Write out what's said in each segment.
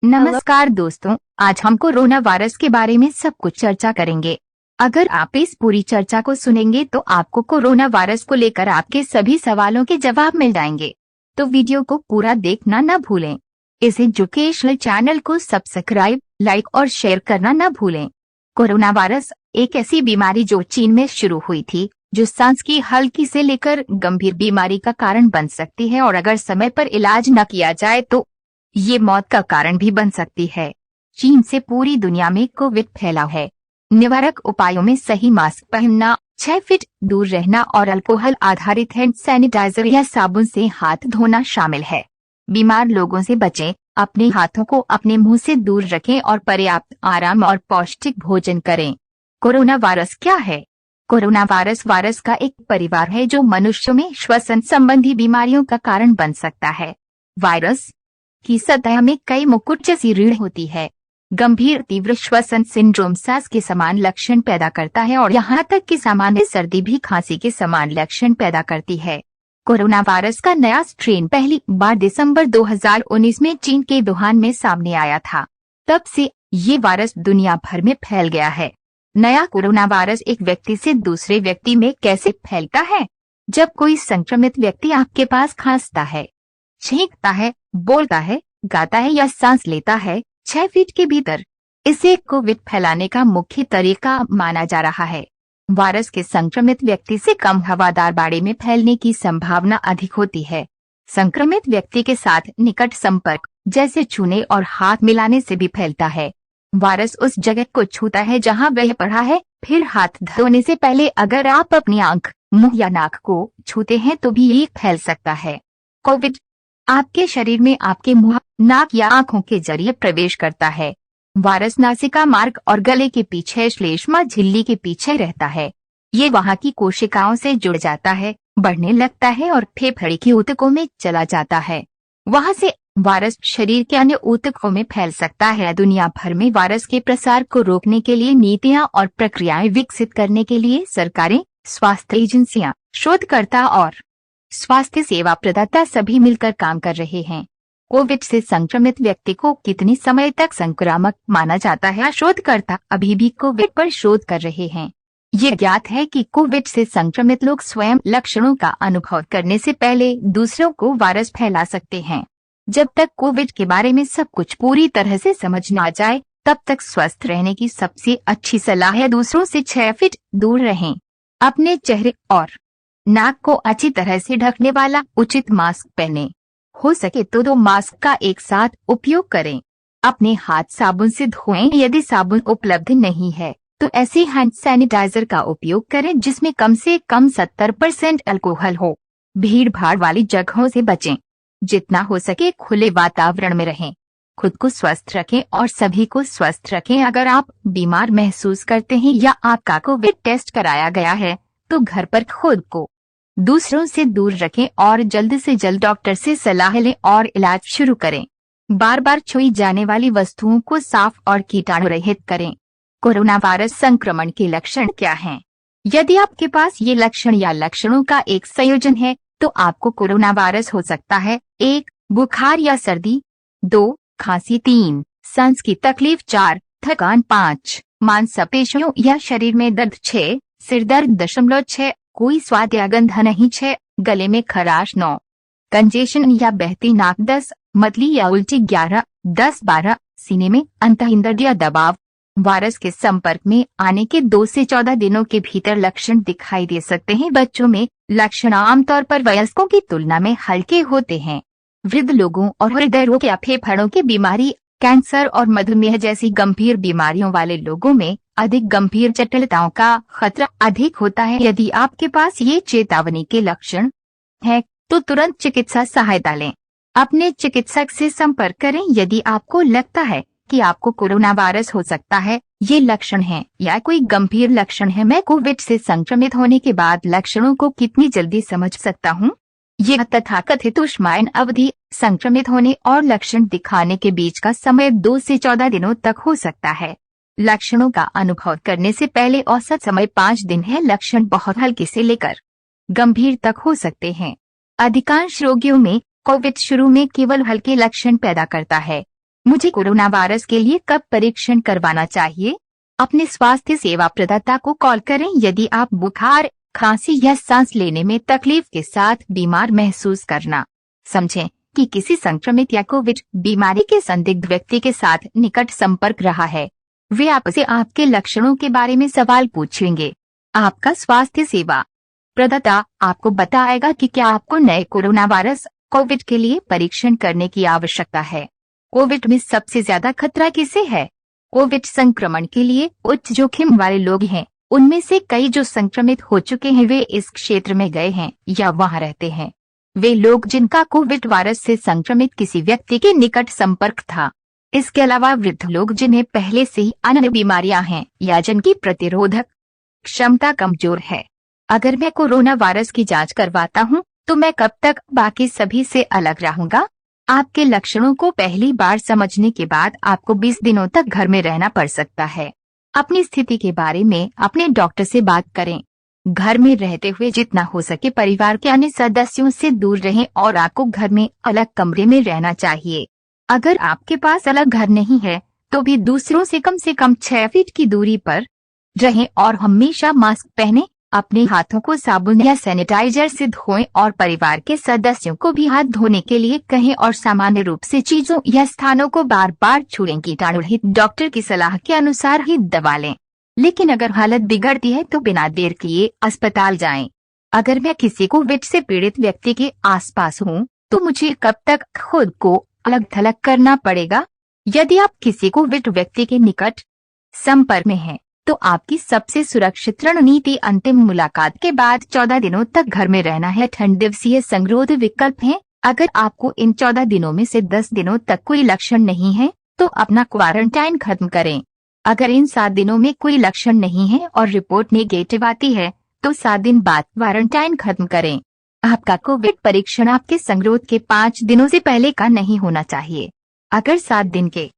नमस्कार दोस्तों, आज हम कोरोना वायरस के बारे में सब कुछ चर्चा करेंगे। अगर आप इस पूरी चर्चा को सुनेंगे तो आपको कोरोना वायरस को लेकर आपके सभी सवालों के जवाब मिल जाएंगे। तो वीडियो को पूरा देखना न भूलें। इस एजुकेशनल चैनल को सब्सक्राइब, लाइक और शेयर करना न भूलें। कोरोना वायरस एक ऐसी बीमारी जो चीन में शुरू हुई थी, जो सांस की हल्की से लेकर गंभीर बीमारी का कारण बन सकती है और अगर समय पर इलाज न किया जाए तो ये मौत का कारण भी बन सकती है। चीन से पूरी दुनिया में कोविड फैला है। निवारक उपायों में सही मास्क पहनना, 6 फीट दूर रहना और अल्कोहल आधारित हैंड सैनिटाइजर या साबुन से हाथ धोना शामिल है। बीमार लोगों से बचें, अपने हाथों को अपने मुंह से दूर रखें और पर्याप्त आराम और पौष्टिक भोजन करें। कोरोना वायरस क्या है? कोरोना वायरस का एक परिवार है जो मनुष्यों में श्वसन संबंधी बीमारियों का कारण बन सकता है। वायरस की सतह में कई मुकुट जैसी रीढ़ होती है। गंभीर तीव्र श्वसन सिंड्रोम सांस के समान लक्षण पैदा करता है और यहाँ तक कि सामान्य सर्दी भी खांसी के समान लक्षण पैदा करती है। कोरोना वायरस का नया स्ट्रेन पहली बार दिसंबर 2019 में चीन के वुहान में सामने आया था। तब से ये वायरस दुनिया भर में फैल गया है। नया कोरोना वायरस एक व्यक्ति से दूसरे व्यक्ति में कैसे फैलता है? जब कोई संक्रमित व्यक्ति आपके पास खांसता है, छींकता है, बोलता है, गाता है या सांस लेता है 6 फीट के भीतर, इसे कोविड फैलाने का मुख्य तरीका माना जा रहा है। वायरस के संक्रमित व्यक्ति से कम हवादार बाड़े में फैलने की संभावना अधिक होती है। संक्रमित व्यक्ति के साथ निकट संपर्क, जैसे छूने और हाथ मिलाने से भी फैलता है। वायरस उस जगह को छूता है जहां वह पड़ा है। फिर हाथ धोने से पहले अगर आप अपनी आंख, मुंह या नाक को छूते हैं तो भी ये फैल सकता है। कोविड आपके शरीर में आपके मुंह, नाक या आंखों के जरिए प्रवेश करता है। वायरस नासिका मार्ग और गले के पीछे श्लेष्मा झिल्ली के पीछे रहता है। ये वहां की कोशिकाओं से जुड़ जाता है, बढ़ने लगता है और फेफड़े के ऊतकों में चला जाता है। वहां से वायरस शरीर के अन्य ऊतकों में फैल सकता है। दुनिया भर में वायरस के प्रसार को रोकने के लिए नीतियां और प्रक्रियाएं विकसित करने के लिए सरकारें, स्वास्थ्य एजेंसियां, शोधकर्ता और स्वास्थ्य सेवा प्रदाता सभी मिलकर काम कर रहे हैं। कोविड से संक्रमित व्यक्ति को कितने समय तक संक्रामक माना जाता है? शोधकर्ता अभी भी कोविड पर शोध कर रहे हैं। ये ज्ञात है कि कोविड से संक्रमित लोग स्वयं लक्षणों का अनुभव करने से पहले दूसरों को वायरस फैला सकते हैं। जब तक कोविड के बारे में सब कुछ पूरी तरह से समझ न आ जाए, तब तक स्वस्थ रहने की सबसे अच्छी सलाह है दूसरों से 6 फीट दूर रहें। अपने चेहरे और नाक को अच्छी तरह से ढकने वाला उचित मास्क पहनें। हो सके तो 2 मास्क का एक साथ उपयोग करें। अपने हाथ साबुन से धोएं। यदि साबुन उपलब्ध नहीं है तो ऐसे हैंड सैनिटाइजर का उपयोग करें जिसमें कम से कम 70% अल्कोहल हो। भीड़ भाड़ वाली जगहों से बचें। जितना हो सके खुले वातावरण में रहें। खुद को स्वस्थ रखें और सभी को स्वस्थ रखें। अगर आप बीमार महसूस करते हैं या आपका कोविड टेस्ट कराया गया है तो घर पर खुद को दूसरों से दूर रखें और जल्द से जल्द डॉक्टर से सलाह लें और इलाज शुरू करें। बार बार छुई जाने वाली वस्तुओं को साफ और कीटाणु रहित करें। कोरोना वायरस संक्रमण के लक्षण क्या हैं? यदि आपके पास ये लक्षण या लक्षणों का एक संयोजन है तो आपको कोरोना वायरस हो सकता है। 1. बुखार या सर्दी। 2. खांसी। 3. सांस की तकलीफ। 4. थकान। 5. मांसपेशियों या शरीर में दर्द। 6. सिर दर्द। 6. कोई स्वाद या गंध नहीं। 6. गले में खराश। 9. कंजेशन या बहती नाक। 10. मतली या उल्टी। 11. 10. 12. सीने में अंतःइंद्रिय दबाव। वायरस के संपर्क में आने के 2 से 14 दिनों के भीतर लक्षण दिखाई दे सकते हैं। बच्चों में लक्षण आमतौर पर वयस्कों की तुलना में हल्के होते हैं। वृद्ध लोगों और हृदय रोग या फेफड़ों की बीमारी, कैंसर और मधुमेह जैसी गंभीर बीमारियों वाले लोगों में अधिक गंभीर जटिलताओं का खतरा अधिक होता है। यदि आपके पास ये चेतावनी के लक्षण है तो तुरंत चिकित्सा सहायता लें। अपने चिकित्सक से संपर्क करें यदि आपको लगता है कि आपको कोरोना वायरस हो सकता है। ये लक्षण हैं या कोई गंभीर लक्षण है। मैं कोविड से संक्रमित होने के बाद लक्षणों को कितनी जल्दी समझ सकता हूँ? यह तथाकथित उष्मायन अवधि संक्रमित होने और लक्षण दिखाने के बीच का समय 2 से 14 दिनों तक हो सकता है। लक्षणों का अनुभव करने से पहले औसत समय 5 दिन है। लक्षण बहुत हल्के से लेकर गंभीर तक हो सकते हैं। अधिकांश रोगियों में कोविड शुरू में केवल हल्के लक्षण पैदा करता है। मुझे कोरोना वायरस के लिए कब परीक्षण करवाना चाहिए? अपने स्वास्थ्य सेवा प्रदाता को कॉल करें यदि आप बुखार, खांसी या सांस लेने में तकलीफ के साथ बीमार महसूस करना। समझें कि किसी संक्रमित या कोविड बीमारी के संदिग्ध व्यक्ति के साथ निकट संपर्क रहा है। वे आपसे आपके लक्षणों के बारे में सवाल पूछेंगे। आपका स्वास्थ्य सेवा प्रदाता आपको बताएगा कि क्या आपको नए कोरोना वायरस कोविड के लिए परीक्षण करने की आवश्यकता है। कोविड में सबसे ज्यादा खतरा किसे है? कोविड संक्रमण के लिए उच्च जोखिम वाले लोग हैं। उनमें से कई जो संक्रमित हो चुके हैं वे इस क्षेत्र में गए हैं या वहां रहते हैं। वे लोग जिनका कोविड वायरस से संक्रमित किसी व्यक्ति के निकट संपर्क था। इसके अलावा वृद्ध लोग जिन्हें पहले से ही अन्य बीमारियां हैं या जिनकी प्रतिरोधक क्षमता कमजोर है। अगर मैं कोरोना वायरस की जांच करवाता हूं, तो मैं कब तक बाकी सभी से अलग रहूंगा? आपके लक्षणों को पहली बार समझने के बाद आपको 20 दिनों तक घर में रहना पड़ सकता है। अपनी स्थिति के बारे में अपने डॉक्टर से बात करें। घर में रहते हुए जितना हो सके परिवार के अन्य सदस्यों से दूर रहें और आपको घर में अलग कमरे में रहना चाहिए। अगर आपके पास अलग घर नहीं है, तो भी दूसरों से कम 6 फीट की दूरी पर रहें और हमेशा मास्क पहनें। अपने हाथों को साबुन या सैनिटाइजर से धोएं और परिवार के सदस्यों को भी हाथ धोने के लिए कहें और सामान्य रूप से चीजों या स्थानों को बार बार छुएं। कीटाणुरहित डॉक्टर की सलाह के अनुसार ही दवा लें। लेकिन अगर हालत बिगड़ती है तो बिना देर किए अस्पताल जाएं। अगर मैं किसी कोविड से पीड़ित व्यक्ति के आसपास हूं, तो मुझे कब तक खुद को अलग थलग करना पड़ेगा? यदि आप किसी कोविड व्यक्ति के निकट संपर्क में हैं, तो आपकी सबसे सुरक्षित रणनीति अंतिम मुलाकात के बाद 14 दिनों तक घर में रहना है। 8 दिवसीय संगरोध विकल्प है। अगर आपको इन 14 दिनों में से 10 दिनों तक कोई लक्षण नहीं है, तो अपना क्वारंटाइन खत्म करें। अगर इन 7 दिनों में कोई लक्षण नहीं है और रिपोर्ट नेगेटिव आती है, तो 7 दिन बाद क्वारंटाइन खत्म करें। आपका कोविड परीक्षण आपके संगरोध के 5 दिनों से पहले का नहीं होना चाहिए। अगर 7 दिन के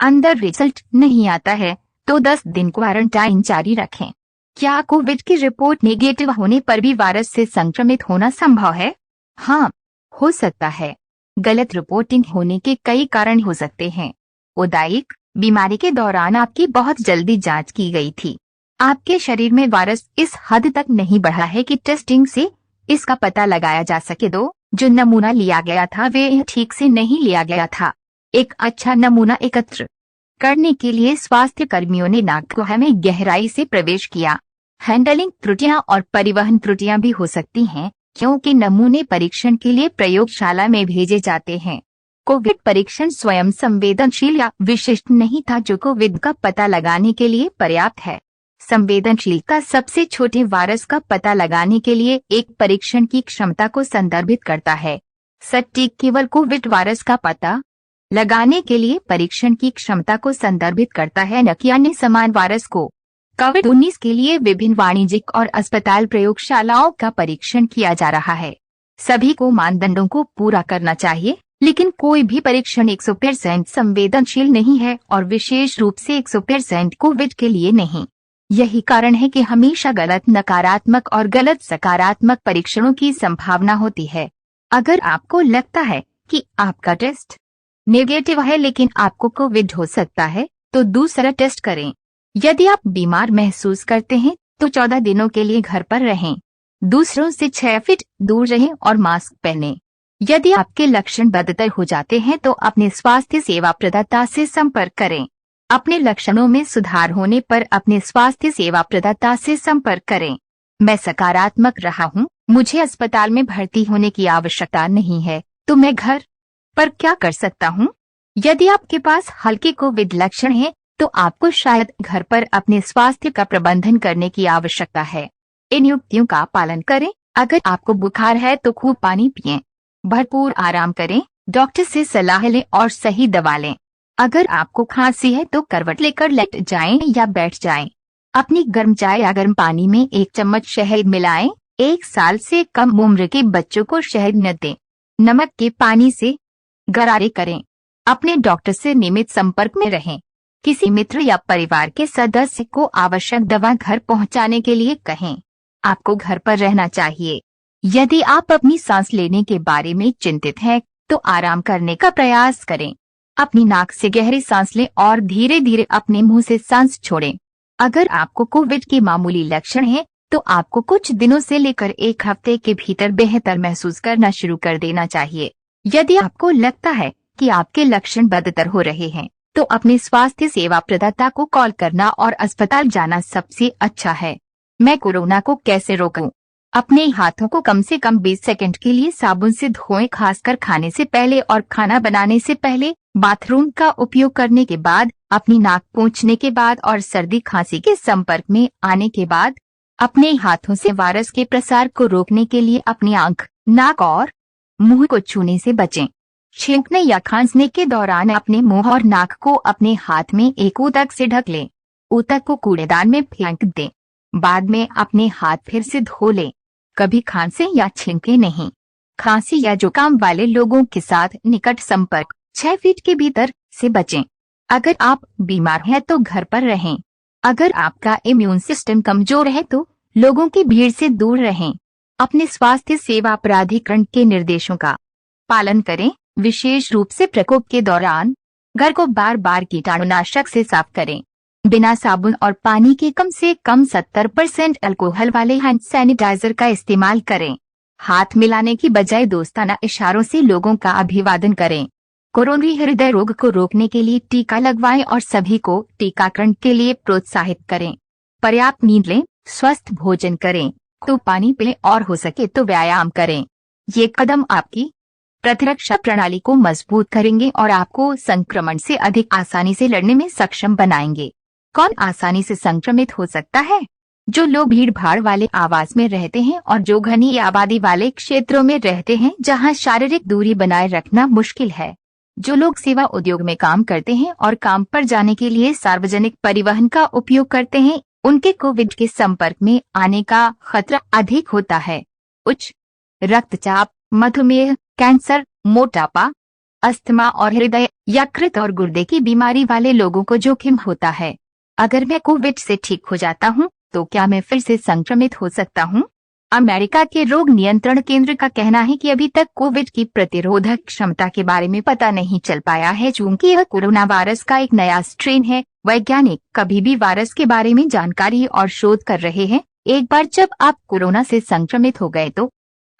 अंदर रिजल्ट नहीं आता है, तो 10 दिन क्वारंटाइन जारी रखें। क्या कोविड की रिपोर्ट नेगेटिव होने पर भी वायरस से संक्रमित होना संभव है? हाँ, हो सकता है। गलत रिपोर्टिंग होने के कई कारण हो सकते हैं। उदाहरण, बीमारी के दौरान आपकी बहुत जल्दी जांच की गई थी। आपके शरीर में वायरस इस हद तक नहीं बढ़ा है कि टेस्टिंग से इसका पता लगाया जा सके। जो नमूना लिया गया था वे ठीक से नहीं लिया गया था। एक अच्छा नमूना एकत्र करने के लिए स्वास्थ्य कर्मियों ने नाक में गहराई से प्रवेश किया। हैंडलिंग त्रुटियां और परिवहन त्रुटियां भी हो सकती हैं, क्योंकि नमूने परीक्षण के लिए प्रयोगशाला में भेजे जाते हैं। कोविड परीक्षण स्वयं संवेदनशील या विशिष्ट नहीं था, जो कोविड का पता लगाने के लिए पर्याप्त है। संवेदनशीलता सबसे छोटे वायरस का पता लगाने के लिए एक परीक्षण की क्षमता को संदर्भित करता है। सटीक केवल कोविड वायरस का पता लगाने के लिए परीक्षण की क्षमता को संदर्भित करता है, न कि अन्य समान वायरस को। कोविड-19 के लिए विभिन्न वाणिज्यिक और अस्पताल प्रयोगशालाओं का परीक्षण किया जा रहा है। सभी को मानदंडों को पूरा करना चाहिए, लेकिन कोई भी परीक्षण 100% संवेदनशील नहीं है और विशेष रूप से 100% कोविड के लिए नहीं। यही कारण है कि हमेशा गलत नकारात्मक और गलत सकारात्मक परीक्षणों की संभावना होती है। अगर आपको लगता है कि आपका टेस्ट नेगेटिव है लेकिन आपको कोविड हो सकता है, तो दूसरा टेस्ट करें। यदि आप बीमार महसूस करते हैं, तो 14 दिनों के लिए घर पर रहें। दूसरों से 6 फीट दूर रहें और मास्क पहनें। यदि आपके लक्षण बदतर हो जाते हैं, तो अपने स्वास्थ्य सेवा प्रदाता से संपर्क करें। अपने लक्षणों में सुधार होने पर अपने स्वास्थ्य सेवा प्रदाता से संपर्क करें। मैं सकारात्मक रहा हूँ, मुझे अस्पताल में भर्ती होने की आवश्यकता नहीं है, तो मैं घर पर क्या कर सकता हूँ? यदि आपके पास हल्के कोविड लक्षण हैं, तो आपको शायद घर पर अपने स्वास्थ्य का प्रबंधन करने की आवश्यकता है। इन युक्तियों का पालन करें। अगर आपको बुखार है तो खूब पानी पिएं, भरपूर आराम करें, डॉक्टर से सलाह लें और सही दवा लें। अगर आपको खांसी है तो करवट लेकर लेट जाएं या बैठ जाएं। अपनी गर्म चाय या गर्म पानी में 1 चम्मच शहद मिलाएं। 1 साल से कम उम्र के बच्चों को शहद न दें। नमक के पानी से गरारे करें। अपने डॉक्टर से नियमित संपर्क में रहें। किसी मित्र या परिवार के सदस्य को आवश्यक दवा घर पहुंचाने के लिए कहें। आपको घर पर रहना चाहिए। यदि आप अपनी सांस लेने के बारे में चिंतित हैं, तो आराम करने का प्रयास करें। अपनी नाक से गहरी सांस लें और धीरे धीरे अपने मुंह से सांस छोड़ें। अगर आपको कोविड के मामूली लक्षण हैं, तो आपको कुछ दिनों से लेकर 1 हफ्ते के भीतर बेहतर महसूस करना शुरू कर देना चाहिए। यदि आपको लगता है कि आपके लक्षण बदतर हो रहे हैं, तो अपने स्वास्थ्य सेवा प्रदाता को कॉल करना और अस्पताल जाना सबसे अच्छा है। मैं कोरोना को कैसे रोकूं? अपने हाथों को कम से कम 20 सेकंड के लिए साबुन से धोएं, खासकर खाने से पहले और खाना बनाने से पहले। बाथरूम का उपयोग करने के बाद, अपनी नाक पोंछने के बाद और सर्दी खांसी के संपर्क में आने के बाद। अपने हाथों से वायरस के प्रसार को रोकने के लिए अपनी आंख, नाक और मुंह को छूने से बचें। छींकने या खांसने के दौरान अपने मुंह और नाक को अपने हाथ में एक ऊतक से ढक लें। ऊतक को कूड़ेदान में फेंक दें। बाद में अपने हाथ फिर से धो लें। कभी खांसे या छींके नहीं। खांसी या जुकाम वाले लोगों के साथ निकट संपर्क 6 फीट के भीतर से बचें। अगर आप बीमार हैं तो घर पर रहें। अगर आपका इम्यून सिस्टम कमजोर है तो लोगों की भीड़ से दूर रहें। अपने स्वास्थ्य सेवा प्राधिकरण के निर्देशों का पालन करें, विशेष रूप से प्रकोप के दौरान। घर को बार बार कीटाणुनाशक से साफ करें। बिना साबुन और पानी के कम से कम 70% अल्कोहल वाले हैंड सैनिटाइजर का इस्तेमाल करें। हाथ मिलाने की बजाय दोस्ताना इशारों से लोगों का अभिवादन करें। कोरोनरी हृदय रोग को रोकने के लिए टीका लगवाएं और सभी को टीकाकरण के लिए प्रोत्साहित करें। पर्याप्त नींद लें, स्वस्थ भोजन करें, तो पानी पिलें और हो सके तो व्यायाम करें। ये कदम आपकी प्रतिरक्षा प्रणाली को मजबूत करेंगे और आपको संक्रमण से अधिक आसानी से लड़ने में सक्षम बनाएंगे। कौन आसानी से संक्रमित हो सकता है? जो लोग भीड़ भाड़ वाले आवास में रहते हैं और जो घनी आबादी वाले क्षेत्रों में रहते हैं जहां शारीरिक दूरी बनाए रखना मुश्किल है। जो लोग सेवा उद्योग में काम करते हैं और काम पर जाने के लिए सार्वजनिक परिवहन का उपयोग करते हैं, उनके कोविड के संपर्क में आने का खतरा अधिक होता है। उच्च रक्तचाप, मधुमेह, कैंसर, मोटापा, अस्थमा और हृदय, यकृत और गुर्दे की बीमारी वाले लोगों को जोखिम होता है। अगर मैं कोविड से ठीक हो जाता हूं, तो क्या मैं फिर से संक्रमित हो सकता हूं? अमेरिका के रोग नियंत्रण केंद्र का कहना है कि अभी तक कोविड की प्रतिरोधक क्षमता के बारे में पता नहीं चल पाया है, चूंकि यह कोरोना वायरस का एक नया स्ट्रेन है। वैज्ञानिक कभी भी वायरस के बारे में जानकारी और शोध कर रहे हैं। एक बार जब आप कोरोना से संक्रमित हो गए तो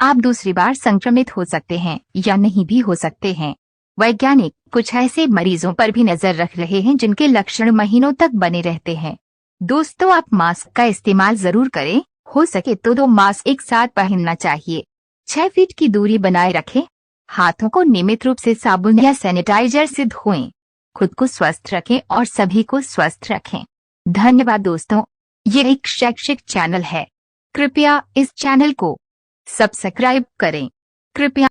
आप दूसरी बार संक्रमित हो सकते हैं या नहीं भी हो सकते हैं। वैज्ञानिक कुछ ऐसे मरीजों पर भी नजर रख रहे हैं जिनके लक्षण महीनों तक बने रहते हैं। दोस्तों, आप मास्क का इस्तेमाल जरूर करें। हो सके तो 2 मास्क एक साथ पहनना चाहिए। 6 फीट की दूरी बनाए रखें। हाथों को नियमित रूप से साबुन या सैनिटाइजर से धोएं। खुद को स्वस्थ रखें और सभी को स्वस्थ रखें। धन्यवाद दोस्तों, ये एक शैक्षिक चैनल है। कृपया इस चैनल को सब्सक्राइब करें। कृपया